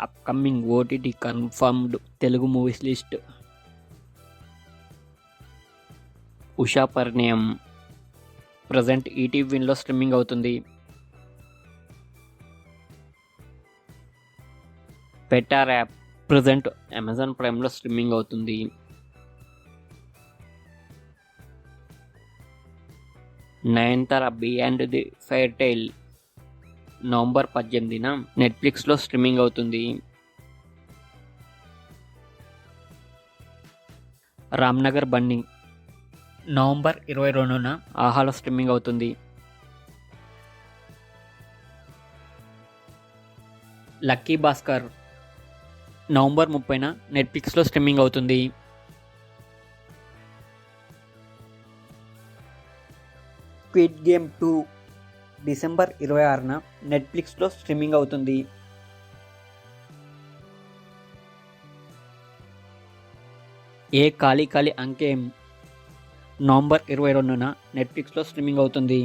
Upcoming OTT confirmed Telugu movies list. Usha Parinayam present ETV విన్లో streaming అవుతుంది. Better app present Amazon ప్రైమ్లో streaming అవుతుంది. Nayanthara beyond the fairy tale November 18న నెట్ఫ్లిక్స్లో స్ట్రీమింగ్ అవుతుంది. రామ్నగర్ బన్నీ నవంబర్ 22న ఆహాలో స్ట్రీమింగ్ అవుతుంది. లక్కీ భాస్కర్ నవంబర్ 30న నెట్ఫ్లిక్స్లో స్ట్రీమింగ్ అవుతుంది. స్క్విడ్ గేమ్ 2 డిసెంబర్ 26న నెట్ఫ్లిక్స్లో స్ట్రీమింగ్ అవుతుంది. ఏ ఖాళీ ఖాళీ అంకేం నవంబర్ 22న నెట్ఫ్లిక్స్లో స్ట్రీమింగ్ అవుతుంది.